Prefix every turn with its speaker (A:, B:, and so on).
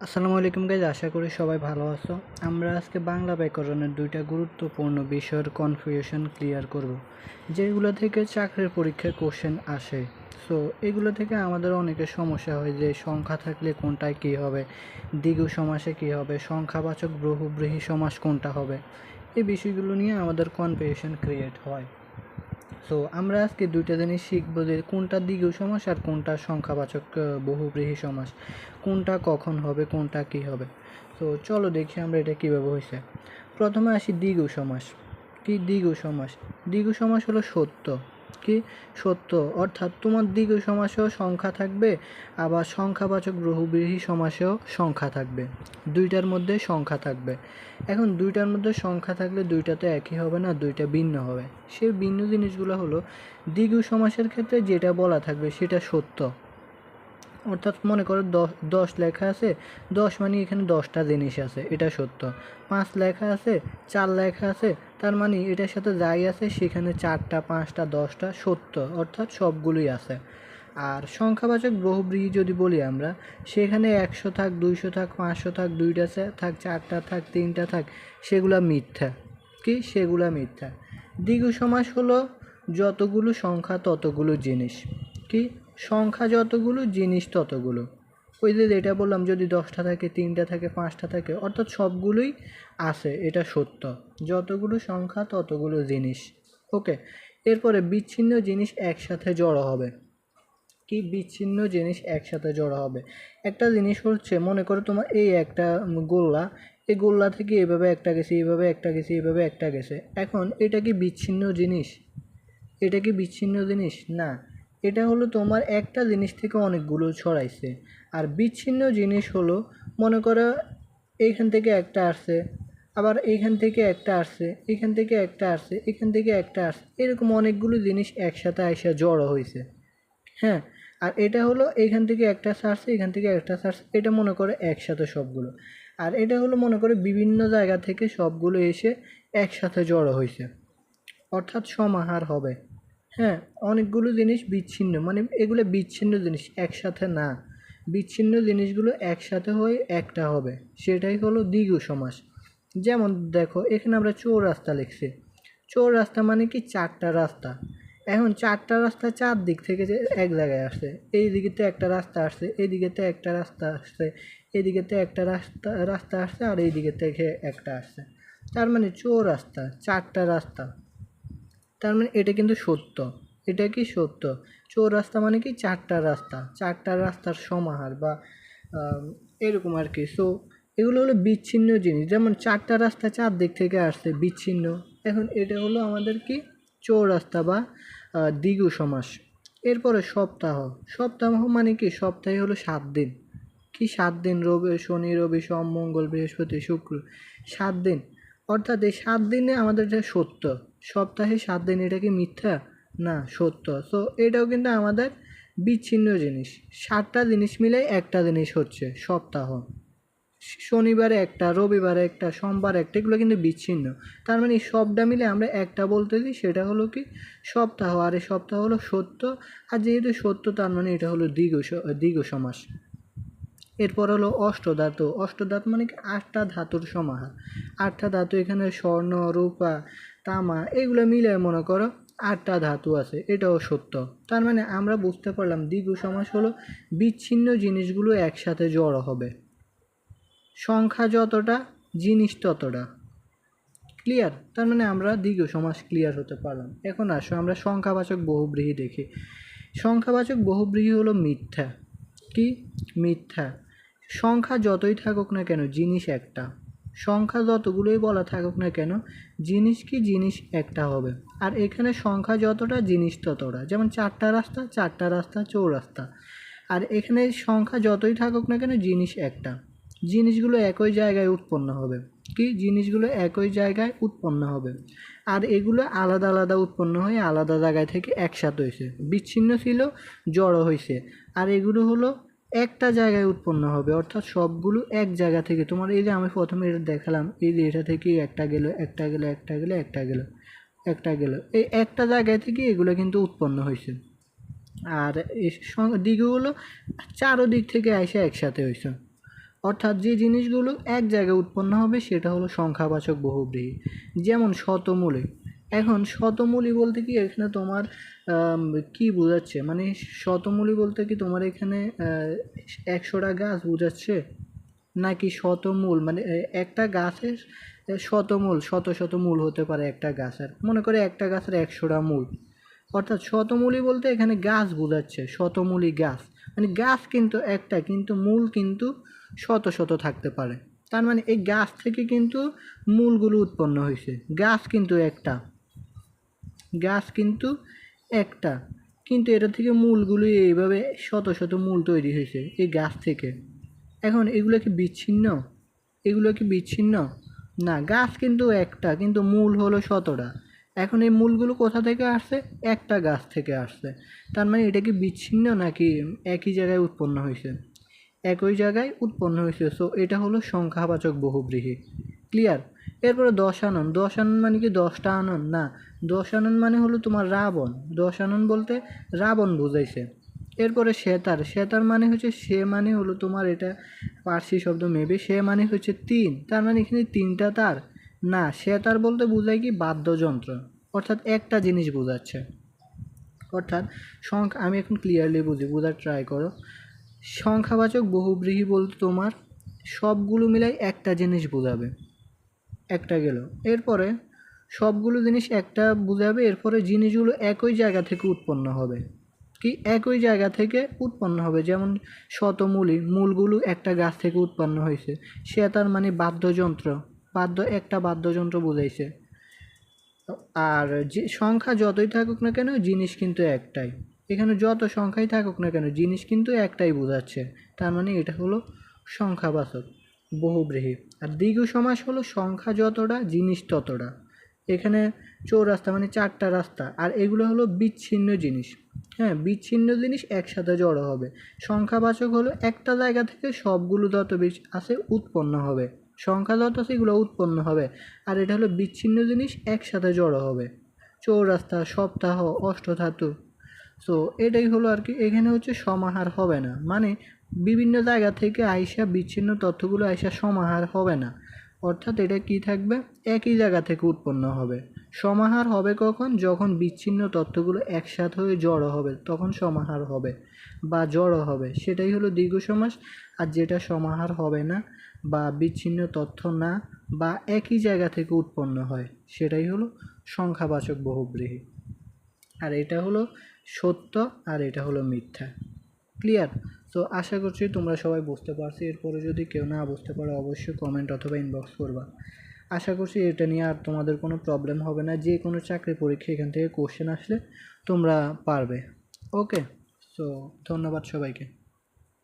A: আসসালামু আলাইকুম গাইজ, আশা করি সবাই ভালো আছো। আমরা আজকে বাংলা ব্যাকরণের দুইটা গুরুত্বপূর্ণ বিষয়ের কনফিউশন ক্লিয়ার করব, যেগুলো থেকে চাকরির পরীক্ষায় কোশ্চেন আসে। সো এগুলো থেকে আমাদের অনেকের সমস্যা হয় যে সংখ্যা থাকলে কোনটায় কী হবে, দ্বিগু সমাসে কী হবে, সংখ্যাবাচক বহুব্রীহি সমাস কোনটা হবে, এই বিষয়গুলো নিয়ে আমাদের কনফিউশন ক্রিয়েট হয়। সো আমরা আজকে দুইটা জিনিস শিখবো যে কোনটা দ্বিগু সমাস আর কোনটা সংখ্যাবাচক বহুব্রীহি সমাস, কোনটা কখন হবে, কোনটা কী হবে। তো চলো দেখি আমরা এটা কীভাবে হয়েছে। প্রথমে আসি দ্বিগু সমাস। কি দ্বিগু সমাস? দ্বিগু সমাস হলো সত্য। কি সত্য, অর্থাৎ তোমার দ্বিগু সমাসেও সংখ্যা থাকবে, আবার সংখ্যাবাচক বহুব্রীহি সমাসেও সংখ্যা থাকবে, দুইটার মধ্যে সংখ্যা থাকবে। এখন দুইটার মধ্যে সংখ্যা থাকলে দুইটা তো একই হবে না, দুইটা ভিন্ন হবে। সেই ভিন্ন জিনিসগুলো হলো দ্বিগু সমাসের ক্ষেত্রে যেটা বলা থাকবে সেটা সত্য। অর্থাৎ মনে করো 10 লেখা আছে, 10 মানে এখানে 10টা জিনিস আছে, এটা সত্য। 5 লেখা আছে, 4 লেখা আছে, তার মানে এটার সাথে যাই আছে সেখানে 4টা 5টা 10টা সত্য, অর্থাৎ সবগুলোই আছে। আর সংখ্যাবাচক বহুব্রীহি যদি বলি আমরা, সেখানে 100 থাক, 200 থাক, 500 থাক, 2টা থাক, 4টা থাক, 3টা থাক, সেগুলা মিথ্যা। কি সেগুলা মিথ্যা। দ্বিগু সমাস হলো যতগুলো সংখ্যা ততগুলো জিনিস। কি সংখ্যা যতগুলো জিনিস ততগুলো। ওই যে যেটা বললাম, যদি 10টা থাকে, 3টা থাকে, 5টা থাকে, অর্থাৎ সবগুলোই আছে, এটা সত্য। যতগুলো সংখ্যা ততগুলো জিনিস। ওকে, এরপরে বিচ্ছিন্ন জিনিস একসাথে জড়ো হবে। কি বিচ্ছিন্ন জিনিস একসাথে জড়ো হবে? একটা জিনিস হচ্ছে, মনে করো তোমার এই একটা গোল্লা, এই গোল্লা থেকে এভাবে একটা গেছে, এইভাবে একটা গেছে, এইভাবে একটা গেছে। এখন এটা কি বিচ্ছিন্ন জিনিস? এটা কি বিচ্ছিন্ন জিনিস? না, এটা হলো তোমার একটা জিনিস থেকে অনেকগুলো ছড়াইছে। আর বিচ্ছিন্ন জিনিস হলো, মনে করো এইখান থেকে একটা আসছে, আবার এইখান থেকে একটা আসছে, এখান থেকে একটা আসছে, এখান থেকে একটা আসছে, এরকম অনেকগুলো জিনিস একসাথে আইসা জড়ো হয়েছে। হ্যাঁ, আর এটা হলো এইখান থেকে একটা ছাড়ছে, এখান থেকে একটা ছাড়ছে, এটা মনে করে একসাথে সবগুলো। আর এটা হলো মনে করে বিভিন্ন জায়গা থেকে সবগুলো এসে একসাথে জড়ো হয়েছে, অর্থাৎ সমাহার হবে। হ্যাঁ, অনেকগুলো জিনিস বিচ্ছিন্ন, মানে এগুলো বিচ্ছিন্ন জিনিস, একসাথে না। বিচ্ছিন্ন জিনিসগুলো একসাথে হয়ে একটা হবে, সেটাই হলো দ্বিগু সমাস। যেমন দেখো, এখানে আমরা চৌরাস্তা লিখছি। চৌরাস্তা মানে কি 4টা রাস্তা। এখন 4টা রাস্তা 4 দিক থেকে যে এক জায়গায় আসছে, এই দিকেতে একটা রাস্তা আসছে, এই দিকেতে একটা রাস্তা আসছে, এই দিকেতে একটা রাস্তা রাস্তা আসছে, আর এই দিকে থেকে একটা আসছে। তার মানে চৌরাস্তা 4টা রাস্তা। তার মানে এটা কিন্তু সত্য। এটা কি সত্য? চৌরাস্তা মানে কি 4টা রাস্তা, 4টা রাস্তার সমাহার বা এরকম আর কি। সো এগুলো হলো বিচ্ছিন্ন জিনিস, যেমন 4টা রাস্তা 4 দিক থেকে আসছে, বিচ্ছিন্ন। এখন এটা হলো আমাদের কি চৌরাস্তা বা দ্বিগু সমাস। এরপরে সপ্তাহ। সপ্তাহ মানে কি? সপ্তাহে হলো 7 দিন। কি 7 দিন? রবি, শনি, রবি, সোম, মঙ্গল, বৃহস্পতি, শুক্র, 7 দিন। অর্থাৎ এই 7 দিনে আমাদের এটা সত্য। সপ্তাহে 7 দিন, এটা কি মিথ্যা? না, সত্য। সো এটাও কিন্তু আমাদের বিচ্ছিন্ন জিনিস। 7টা জিনিস মিলে একটা জিনিস হচ্ছে সপ্তাহ। শনিবারে একটা, রবিবারে একটা, সোমবারে একটা, এগুলো কিন্তু বিচ্ছিন্ন। তার মানে সবটা মিলে আমরা একটা বলতেছি, সেটা হলো কি সপ্তাহ। আর এই সপ্তাহ হলো সত্য। আর যেহেতু সত্য, তার মানে এটা হলো দ্বিগু সমাস। এরপর হলো অষ্টধাতু। অষ্টধাতু মানে কি 8টা ধাতুর সমাহার। 8টা ধাতু, এখানে স্বর্ণ, রূপা, তামা, এগুলো মিলে মনে করো 8টা ধাতু আছে, এটাও সত্য। তার মানে আমরা বুঝতে পারলাম দ্বিগু সমাস হলো বিচ্ছিন্ন জিনিসগুলো একসাথে জড়ো হবে, সংখ্যা যতটা জিনিস ততটা। ক্লিয়ার? তার মানে আমরা দ্বিগু সমাস ক্লিয়ার হতে পারলাম। এখন আসো আমরা সংখ্যাবাচক বহুব্রীহি দেখি। সংখ্যাবাচক বহুব্রীহি হলো মিথ্যা। কি? মিথ্যা। সংখ্যা যতই থাকুক না কেন, জিনিস একটা। সংখ্যা যতগুলোই বলা থাকুক না কেন, জিনিস কি জিনিস একটা হবে। আর এখানে সংখ্যা যতটা জিনিস ততটা, যেমন 4টা রাস্তা, 4টা রাস্তা চৌরাস্তা। আর এখানে সংখ্যা যতই থাকুক না কেন, জিনিস একটা। জিনিসগুলো একই জায়গায় উৎপন্ন হবে। কি? জিনিসগুলো একই জায়গায় উৎপন্ন হবে। আর এগুলো আলাদা আলাদা উৎপন্ন হয়ে আলাদা জায়গায় থেকে একসাথে হয়েছে, বিচ্ছিন্ন ছিল, জড়ো হয়েছে। আর এগুলো হলো একটা জায়গায় উৎপন্ন হবে, অর্থাৎ সবগুলো এক জায়গা থেকে। তোমার এই যে আমি প্রথমে এটা দেখালাম, এই যে এটা থেকে একটা গেল, একটা গেল, একটা গেল, একটা গেল, একটা গেল, এই একটা জায়গায় থেকে এগুলো কিন্তু উৎপন্ন হয়েছে। আর এই দিকগুলো চারো দিক থেকে এসে একসাথে হয়েছে। অর্থাৎ যে জিনিসগুলো এক জায়গায় উৎপন্ন হবে সেটা হলো সংখ্যাবাচক বহুব্রীহি। যেমন শতমূলী। এখন শতমূলী বলতে কি এখানে তোমার কি বোঝাচ্ছে, মানে শতমূলী বলতে কি তোমার এখানে 100টা গাছ বোঝাচ্ছে, নাকি শতমূল মানে একটা গাছের শতমূল, শত শত মূল হতে পারে একটা গাছের, মনে করে একটা গাছের 100টা মূল। অর্থাৎ শতমূলী বলতে এখানে গাছ বোঝাচ্ছে, শতমূলী গাছ, মানে গাছ কিন্তু একটা কিন্তু মূল কিন্তু শত শত থাকতে পারে। তার মানে এই গাছ থেকে কিন্তু মূলগুলো উৎপন্ন হয়েছে। গাছ কিন্তু একটা, গাছ কিন্তু একটা, কিন্তু এটা থেকে মূলগুলি এইভাবে শত শত মূল তৈরি হয়েছে এই গাছ থেকে। এখন এগুলো কি বিচ্ছিন্ন? এগুলো কি বিচ্ছিন্ন? না, গাছ কিন্তু একটা কিন্তু মূল হলো শতটা। এখন এই মূলগুলো কোথা থেকে আসছে? একটা গাছ থেকে আসছে। তার মানে এটা কি বিচ্ছিন্ন নাকি একই জায়গায় উৎপন্ন হয়েছে? একই জায়গায় উৎপন্ন হয়েছে। সো এটা হলো সংখ্যাবাচক বহুব্রীহি। ক্লিয়ার? এরপরে দশানন। দশানন মানে কি 10টা আনন? না, দশানন মানে হলো তোমার রাবণ। দশানন বলতে রাবণ বোঝাইছে। এরপরে সেতার। সেতার মানে হচ্ছে, সে মানে হলো তোমার এটা পার্সি শব্দ মেবি, সে মানে হচ্ছে 3। তার মানে এখানে 3টা তার? না, সেতার বলতে বোঝায় কি বাদ্যযন্ত্র, অর্থাৎ একটা জিনিস বোঝাচ্ছে। অর্থাৎ আমি এখন ক্লিয়ারলি বোঝার ট্রাই করো। সংখ্যাবাচক বহুব্রীহি বলতে তোমার সবগুলো মিলাই একটা জিনিস বোঝাবে। একটা গেল। এরপরে সবগুলো জিনিস একটা বোঝাবে, এরপরে জিনিসগুলো একই জায়গা থেকে উৎপন্ন হবে। কি একই জায়গা থেকে উৎপন্ন হবে? যেমন শতমূলী, মূলগুলো একটা গাছ থেকে উৎপন্ন হয়েছে। সে তার মানে বাদ্যযন্ত্র, একটা বাদ্যযন্ত্র বোঝাইছে। আর যে সংখ্যা যতই থাকুক না কেন জিনিস কিন্তু একটাই। এখানে যত সংখ্যাই থাকুক না কেন জিনিস কিন্তু একটাই বোঝাচ্ছে। তার মানে এটা হলো সংখ্যাবাচক বহুব্রীহি। আর দ্বিগু সমাস হলো সংখ্যা যতটা জিনিস ততটা। এখানে চৌরাস্তা মানে 4টা রাস্তা, আর এগুলো হলো বিচ্ছিন্ন জিনিস। হ্যাঁ, বিচ্ছিন্ন জিনিস একসাথে জড়ো হবে। সংখ্যাবাচক হলো একটা জায়গা থেকে সবগুলো যত বেশি আছে উৎপন্ন হবে, সংখ্যা যত আছে এগুলো উৎপন্ন হবে। আর এটা হলো বিচ্ছিন্ন জিনিস একসাথে জড়ো হবে। চৌরাস্তা, সপ্তাহ, অষ্টধাতু। সো এটাই হলো আর কি। এখানে হচ্ছে সমাহার হবে না, মানে বিভিন্ন জায়গা থেকে আইসা বিচ্ছিন্ন তথ্যগুলো আইসা সমাহার হবে না। অর্থাৎ এটা কি থাকবে? একই জায়গা থেকে উৎপন্ন হবে। সমাহার হবে কখন? যখন বিচ্ছিন্ন তথ্যগুলো একসাথে হয়ে জড়ো হবে তখন সমাহার হবে বা জড়ো হবে, সেটাই হলো দ্বিগু সমাস। আর যেটা সমাহার হবে না বা বিচ্ছিন্ন তথ্য না বা একই জায়গা থেকে উৎপন্ন হয় সেটাই হলো সংখ্যাবাচক বহুব্রীহি। আর এটা হলো সত্য আর এটা হলো মিথ্যা। ক্লিয়ার? তো আশা করছি তোমরা সবাই বুঝতে পারছো। এরপরে যদি কেউ না বুঝতে পারো অবশ্যই কমেন্ট অথবা ইনবক্স করবা। আশা করছি এটা নিয়ে আর তোমাদের কোনো প্রবলেম হবে না। যে কোনো চাকরি পরীক্ষা এখান থেকে কোশ্চেন আসলে তোমরা পারবে। ওকে, সো ধন্যবাদ সবাইকে।